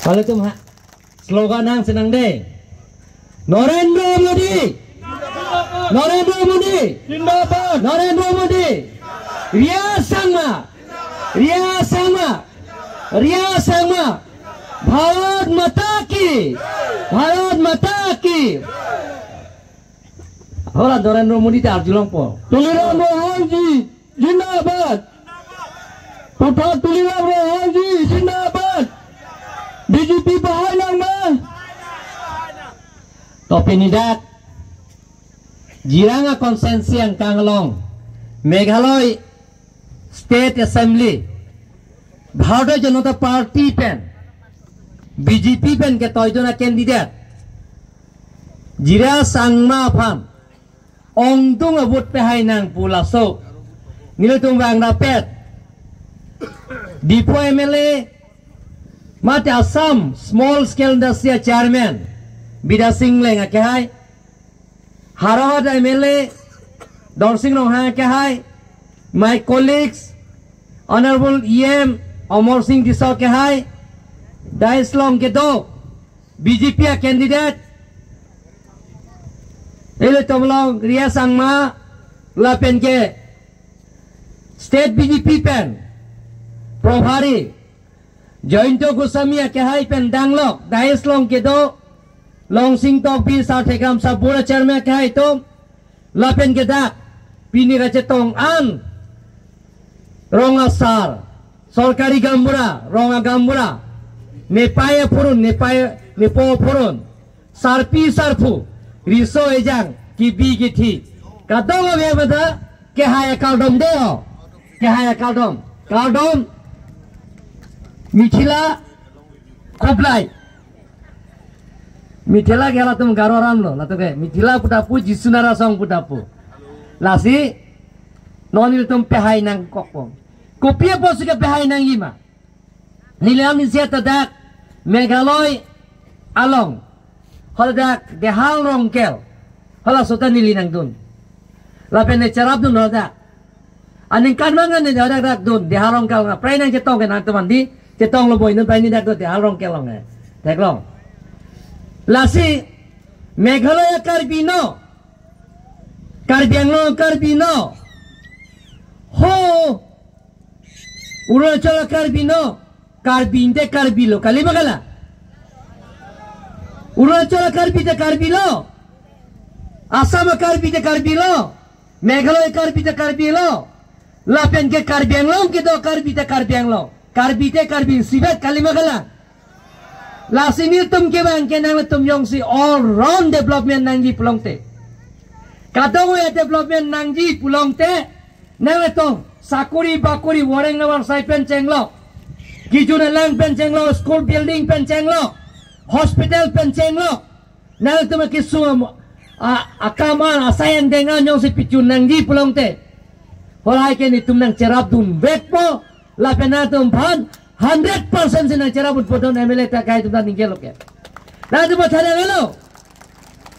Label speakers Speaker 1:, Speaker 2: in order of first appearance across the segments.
Speaker 1: Kalau itu mah slogan yang senang deh. Narendra Modi, Narendra Modi, Zindabad, Narendra Modi, Ria Sangma, Ria Sangma, Ria Sangma, Bharat Mata Ki, Bharat Mata Ki. Hola Narendra Modi tak julang po.
Speaker 2: Tulirang Mohan Ji, Zindabad. Papa Tulirang Mohan Ji, Zindabad. BJP Bahalang mah.
Speaker 1: Topi nidak jiranga konsensi yang kanglong Meghalaya State Assembly Bharatiya Janata Party pen BJP pen ke toijona candidate jira sangma phan ongtung abut pe hainang pulaso nilutung bang dapet Dipo MLA Mate Assam Small Scale Industry Chairman Bida Singh Leng ke hai Harahad MLA Dor Singh Rong ke hai my colleagues Honorable EM Amar Singh Disa ke hai Dais Long ke do BJP candidate Ele tomlong Ria Sangma lapen ke State BJP pen Probhari Jointo Gosami ke hai pen Danglok Dais Long ke do Long Sing Tok Pi Sa Thekam Sa Pura Chairman Khai Tom Lapen Gedak Pini Racetong An Ronga Sar Sorkari Gambura Ronga Gambura Nepaya Purun Nepaya Nepo Purun Sarpi Sarpu Riso Ejang Kibi Githi Katong Abiyabada Kehaya Kaldom Deo Kehaya Kaldom Kaldom Michila Koblai Mitila kela tum garoram lo, lato ke mitila putapu jisunara song putapu, lasi nonil tum pehai nang kokpong, kopia posu ke pehai nang ima, nilam nisia tadak Meghalaya along, haladak dehal rongkel, hala sota nili nang dun, lapen ne carap dun haladak, aning kanmangan ne haladak dun dehal rongkel nga, pray nang cetong ke nang teman di cetong lo boy nun pray ni dak dun dehal rongkel long ne, teklong. Lasi Meghalaya Karbino Karbianglo Karbino Ho Urunachala Karbino Karbinte Karbilo Kalima kala Urunachala Karbite Karbilo Assam Karbite Karbilo Meghalaya Karbite Karbilo Lapen ke Karbianglo Kito Karbite Karbianglo Karbite Karbin Sibat Kalima kala Lasi ni tum ke bang ke nang tum yong si all round development nangji pulong te. Kadang ya development nangji pulong te nang tum sakuri bakuri wareng nawar sai pen cenglo. Gijuna lang pen cenglo school building pen cenglo. Hospital pen cenglo. Nang tum kisu akaman asayan dengan yong si picun nangji pulong te. Holai ke ni tum nang cerap dun bekpo la penatum pan 100% sinang cara buat potong MLA tak kait tentang tinggal oke. Nah itu buat hari lalu,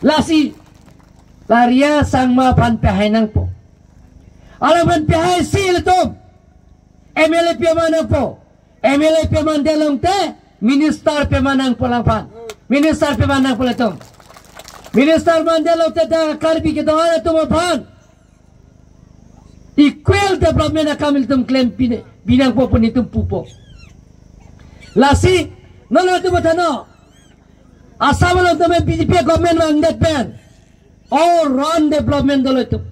Speaker 1: lasi laria sangma pan pihai nang po. Alam pan pihai sil tu, MLA piaman po, MLA piaman delong te, minister piaman nang polang pan, minister piaman nang polang tu, minister mandelong te dah karbi kita ada tu pan. Equal development akamil tum claim binang po pun itu pupo. Lasi, nono tu batano. Asam lo tu BJP government mandat pen. All round development dolo tu.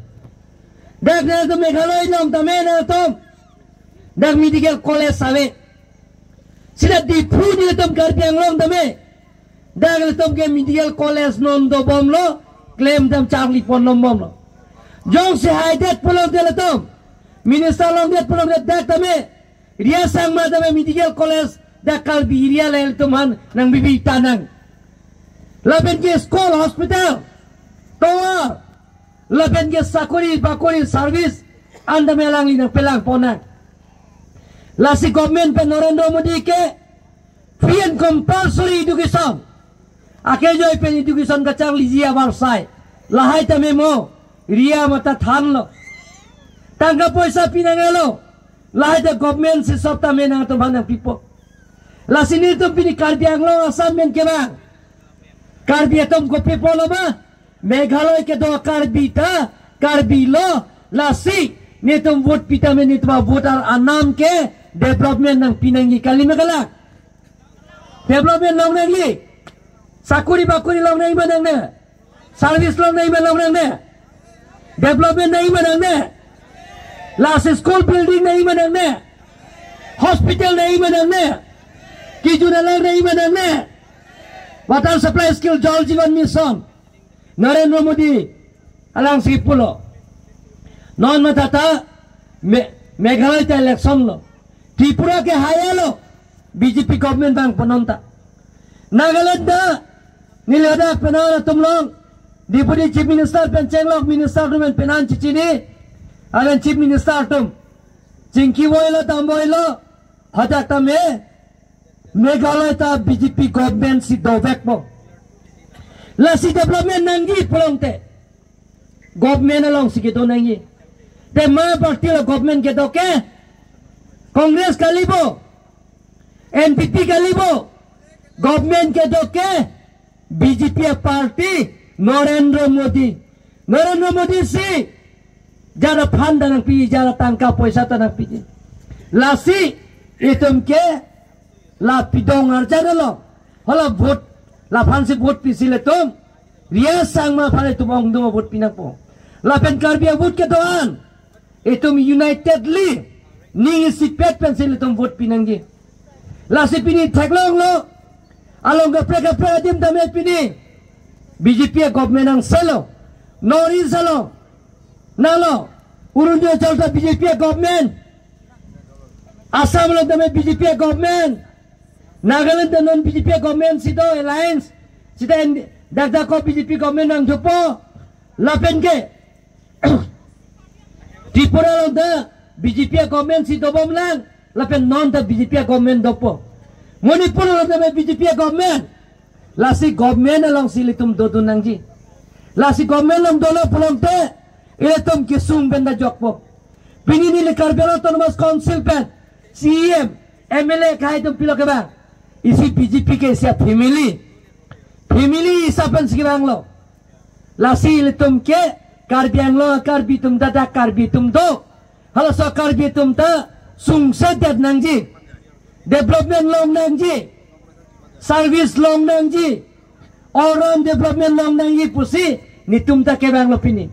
Speaker 1: Dak na tu Meghalaya long tu mena tu. Dak medical college save. Sila di puni tu Karbiang long tu me. Dak tu ke medical college non do bom lo. Claim tu Charlie pon nom bom lo. Jong se haidet pulang tu tu. Minister long det pulang det dak tu me. Ria Sangma tu me medical college. Dakal biria lel tuman nang bibi tanang. Laben ke school hospital. Tower. Laben ke sakuri bakuri service. Anda melang nang pelang ponang. Lasi government pen Narendra Modi ke free and compulsory education. Ake joy pen education kacang lijia barsai. Lahai ta memo ria mata than lo. Tangga poisa pinangalo. Lahai ta government si sabta menang tu banang people. Lasini tum pini Karbi Anglong Assam men ke bang. Karbi tum ko people ba? Meghalaya ke do Karbi ta, Karbi lo, lasi ni tum vote pita men ni tum voter anam ke development nang pinangi kali megala. Development long nangi. Sakuri bakuri long nangi manang ne. Service long nangi manang ne. Development nangi manang ne. Last school building nangi manang ne. Hospital nangi manang ne. Kijunalang nangi manang ne. Water supply skill Jal Jeevan Mission. Narendra Modi alang sipulo. Non matata Meghalaya ta election lo. Tripura ke haya lo. BJP government bang penonta. Nagaland da nilada penana tumlong. Deputy Chief Minister Penchenglok Minister tum penan cicini. Alan Chief Minister tum. Cingki woilo tamboilo. Hadak tame. Meghalaya ta BJP government si dovek mo. Lasi development nangi pulong te. Government along si gitu nangi. Te ma party lo government ke doke. Congress kalibo. NPP kalibo. Government ke doke. BJP party Narendra Modi. Narendra Modi si jara phanda nang pi jara tangka poisa ta nang pi. Lasi itum ke la pidong arjana lo. Hala vote la fansi vote pi sile tum. Ria sangma phale tumong duma vote pinang po. La pen Karbi vote ke doan. Itum unitedly ning si pet pen sile tum vote pinanggi. La si pini thaglong lo. Along ga preka dim dame pini. BJP government ang selo. Nori selo. Nalo. Urunjo chalta BJP government. Assam lo dame BJP government. Nagaland non BJP government sito alliance. Sito dagda ko BJP government ang jopo. Lapen ke. Tripura lo da BJP government sito bom lang. Lapen non da BJP government dopo. Manipur lo dame BJP government. Lasi government along silitum dodun nangji. Lasi government long dolo pulong te. Iletum kisung benda jokpo. Pingini le Karbi Autonomous Council pen. CM, MLA kahit tum pilo ke bang. Isi BJP ke siya family. Family isa pen sikirang lo. Lasi iletum ke Karbi Anglo Karbi tum dada Karbi tum do. Halo so Karbi tum ta sungsa dad nangji. Development long nangji. Service long nangji. All round development long nangji pusi ni tum ta ke bang lo pini.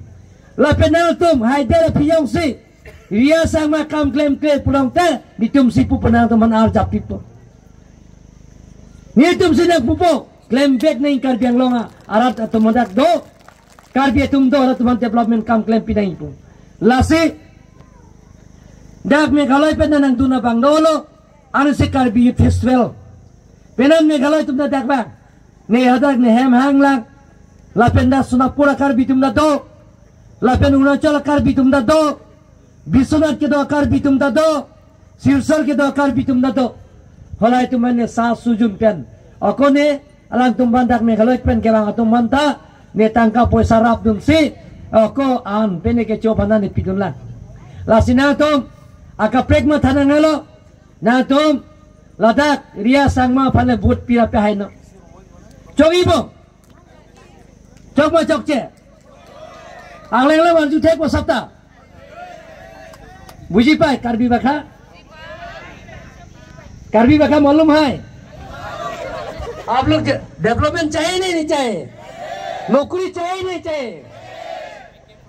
Speaker 1: La penal tum haidera piyong si. Ria sang makam klaim ke pulang te ni tum si pu penal teman arjap itu. Ni tum si nak pupo klaim back ning Karbi Anglonga arat atau modak do. Karbi tum do arat teman development kam klaim pinang ipu. Lasi dak Meghalaya penang tuna bang dolo anu si Karbi Youth Festival. Penan Meghalaya tum dak bang. Ne hadak ne hem hang lang. La penda Sunapura Karbi tum do. La pen Arunachal Karbi tum do. Biswanath ke do Karbi tum do. Sirsar ke do Karbi tum do. Holai tum ne sa sujum pen. Ako ne alang tum bandak Meghalaya pen ke bang atum manta ne tangka poisa rap dum si. Ako an pene ke chopanan ne pidun lang. La sinatum akaprek ma thanang halo. Natum ladak ria sangma phale vote pira pe haino. Chogibo. Chokma chokche. Angleng la manju thek po sapta. बुझी पाए कार्बी बखा मालूम है आप लोग डेवलपमेंट चाहिए नहीं चाहिए नौकरी चाहिए नहीं चाहिए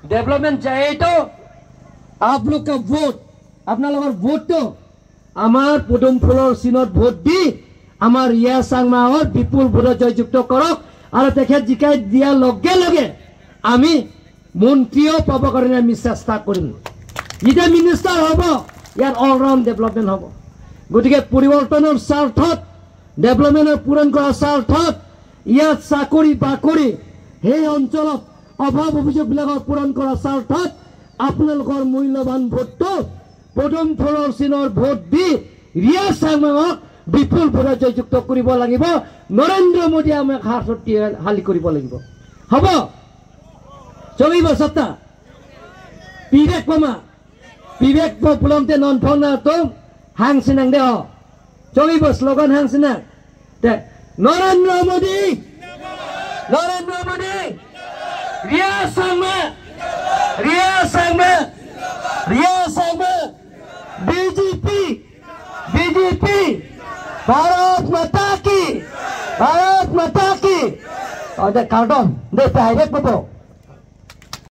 Speaker 1: डेवलपमेंट चाहिए तो आप लोग का वोट अपना लोग वोट तो हमार पुदुम फुलर सिनत भोट दी हमार या सांगमा और विपुल भोट जययुक्त करो और देखे जिकाय दिया लगे लगे आमी मंत्रीओ पाबो करने आमी चेष्टा करिम इधर मिनिस्टर होबो यार ऑल राउंड डेवलपमेंट होबो गतिके परिवर्तনৰ স্বাৰ্থত डेवलपमेन्টৰ পূৰণ কৰাৰ স্বাৰ্থত ইয়াত চাকৰি বাকৰি সেই অঞ্চলত অভাৱ অভিযোগবিলাকৰ পূৰণ কৰাৰ স্বাৰ্থত আপোনালোকৰ মূল্যৱান ভোটটো পদম ফলৰ চিনৰ ভোট দি ৰিয়া চাংমাক বিপুল ভোটত জয়যুক্ত কৰিব লাগিব নৰেন্দ্ৰ মোদী আমাক হালি কৰিব লাগিব হ'ব চলিব সত্তা বিবেক পমা বিবেক পুলমতে নন ফনা তো হাং সিনাং দে Cobi bos slogan hang sena. Narendra Modi. Narendra Modi. Ria Sangma. Ria Sangma. Ria Sangma. BJP. BJP. Bharat Mata Ki. Bharat Mata Ki. Ada karton. Deh direct betul.